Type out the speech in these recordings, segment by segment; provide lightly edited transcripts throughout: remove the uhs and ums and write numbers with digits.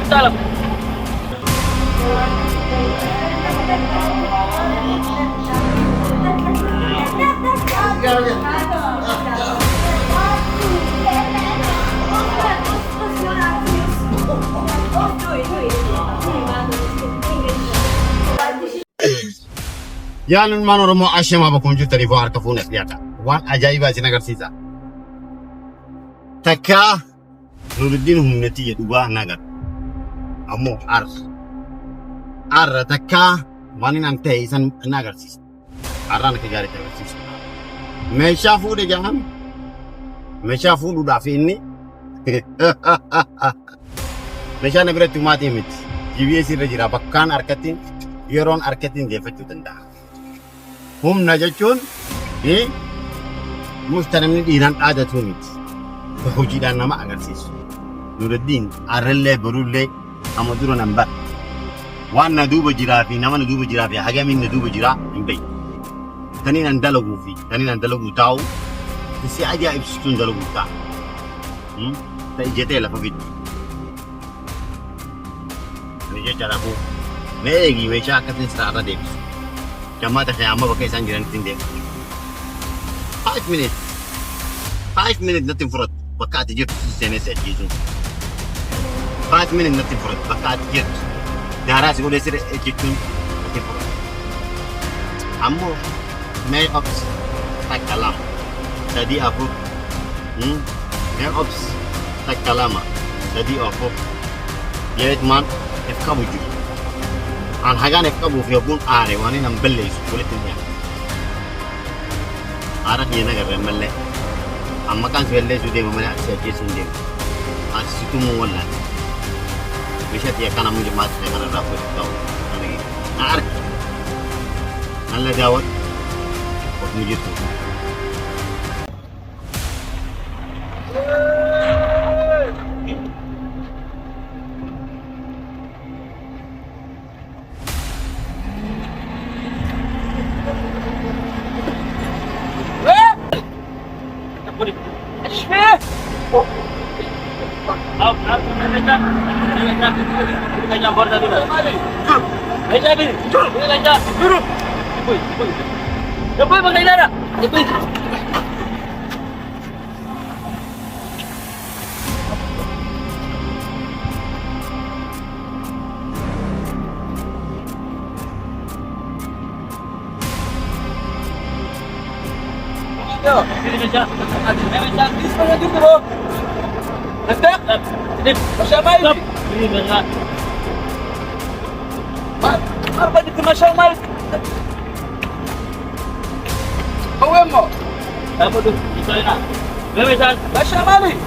Salam. Yaalin maan Oromoo asheemaa bakkoon jirtanii fa'aa harka fuunes dhiyaata. Waan ajaa'ibaa isin agarsiisa. Takkaa Nuruddin humnetii jedhu waa nagar. Ammoo arra takkaa waan hin ta'e isan agarsiisa. Arraan akka gaariitti agarsiisa. Meeshaa fuudhe jedhame. Meeshaa fuudhuudhaaf inni meeshaan na biratti maatii miti. GPS irra jira bakkaan harkattiin yeroon harkattiin deeffachuu danda'a. Humna jechuun muftanamni dhiiraan dhaadatu miti. Hojiidhaan nama agarsiisu. Nuruddin arrellee barullee amma dura nan bara. Waan na duuba jiraa fi nama na duuba jiraa fi hagamiin na duuba jiraa hin beeku. Taniin an dalaguu fi taniin an dalaguu taa'u si ajaa'ibsiituun dalaguu ta'a. Ta'e jetee lafa fiddu. Ani jecha dhabuu. Mee eegi meeshaa akkasiin sirraa deebisu. Jammaata kee amma bakka isaan jiranitti hin deemu. 5 minutes. 5 minutes natti hin fudhatu bakka ati jirtu seenee si ajjeesuun. 5 minutes natti hin fudhatu bakka ati jirtu. Daaraa si godhee siree ejjechuun natti hin fudhatu. Ammoo mee ops takka lama sadii afur. Mee ops takka lama sadii afur. Yeet maan if qabu jiru. An hagaan if qabuuf yogguun aare waan hin balleessu walitti hin dhiyaatu. Aara kiyya nagarra mallee amma kan si balleessuu deema malee ati si ajjeesuu hin deemu. Ati si tumuu wallaati. Meeshaa xiyya kana ammoo jimmaatti ta'e kanarraa fudhatu ta'u. Na argi. Nalla daawwatu of ni jirtu.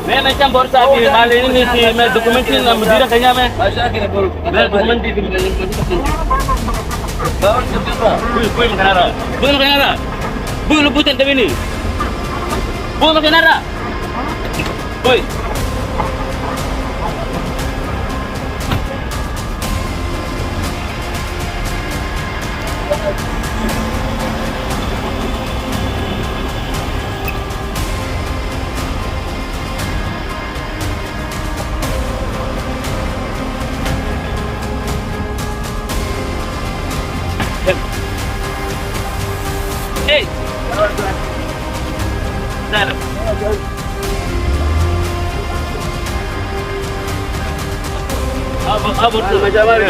मैं मैचम बोर्सा भी माल ini si मैं dokumen na mudira kanya मैं dokumen di Boy makanara Boy luputan tapi ni Boy makanara Boy Hey. Salam. अब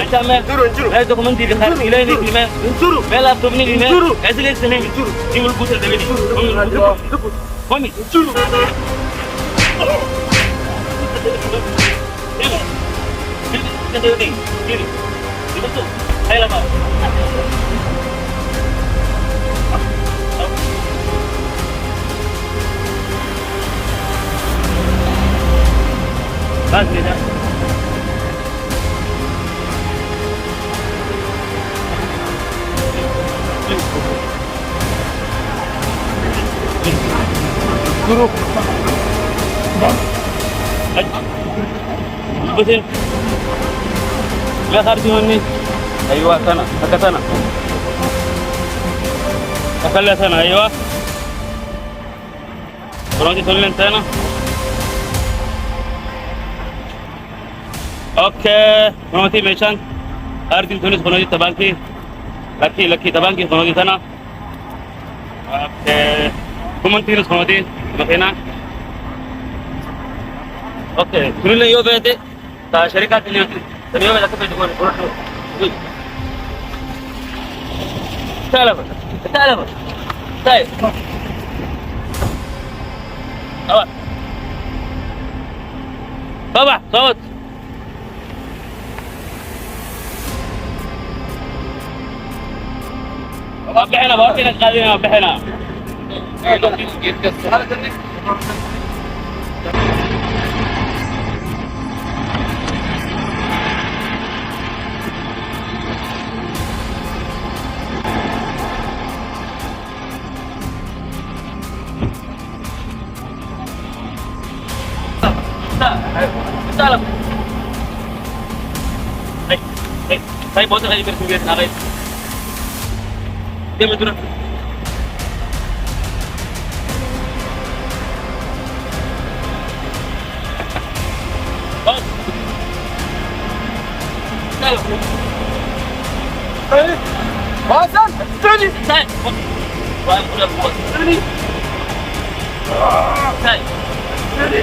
अच्छा मैं dokumen di dekat nilai ni मैं मैं laptop ni मैं कैसे कैसे नहीं ini mulut putar tapi ni kami ini itu tu saya lama bas kita guru betul मैं खर्च होने ايوه سنه هكا سنه اخليها سنه ايوه برونتي تولين سنه اوكي برونتي ميشان ارتين تونس برونتي تبانكي لكي تبانكي برونتي سنه اوكي كومنتينوس برونتي مكينا اوكي تولين يو بيتي تا شركات اللي تبيو بيتك تقول تعال تعال طيب بابا صوت بحنا قاعدين بحنا تعال طيب बहुत सारी मेरे सुविधा आ गई ये मैं तुरंत बस चलो वासन चली चल वाह पूरा चली चल चली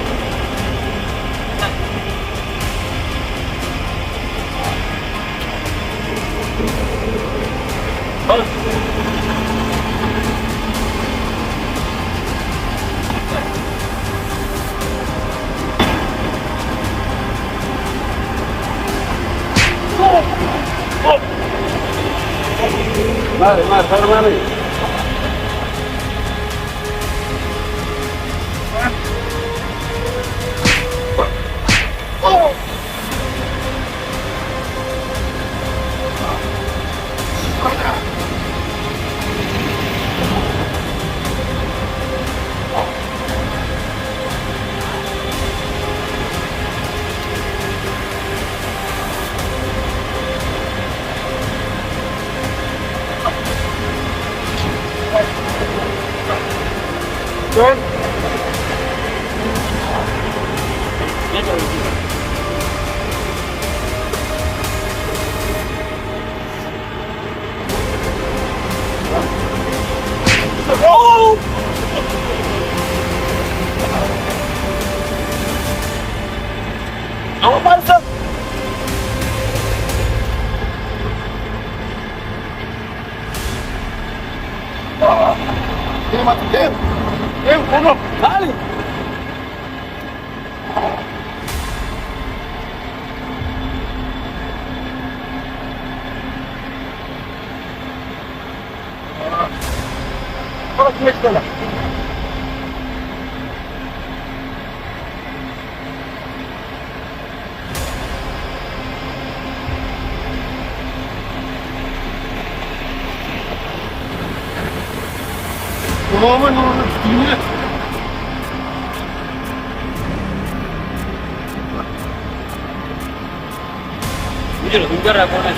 Mari, mari. John. Oh! Apa pasal? Dia mati dia. Bunuh. Kali. خلاص مشكلة. Aman ini. Ujar apa nih?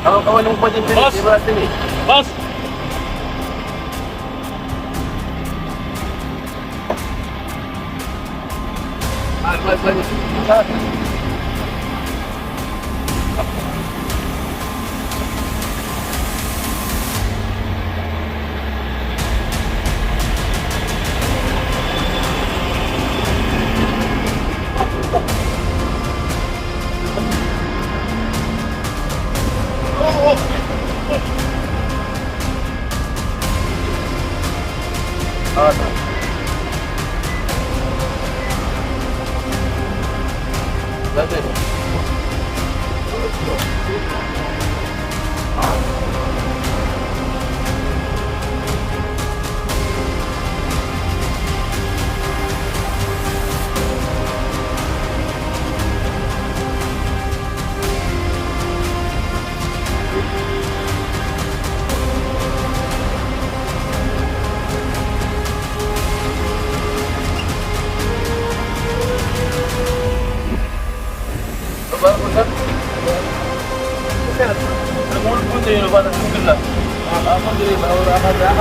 Kalau kawan yang pojok sini, di sebelah sini. Bos. Namun pun dia lupa alhamdulillah. Alhamdulillah orang ada.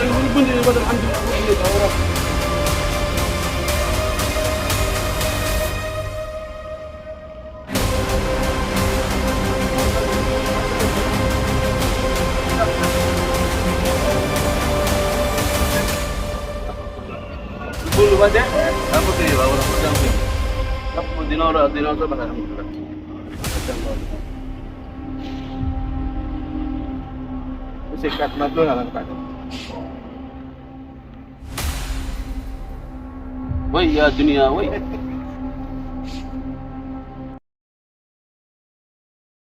Aku pun dia lupa alhamdulillah. Dulu aja, aku sih bawa pedang sih. Aku dinora pada alhamdulillah. Sikat matu nggak kan? Woi ya dunia, woi.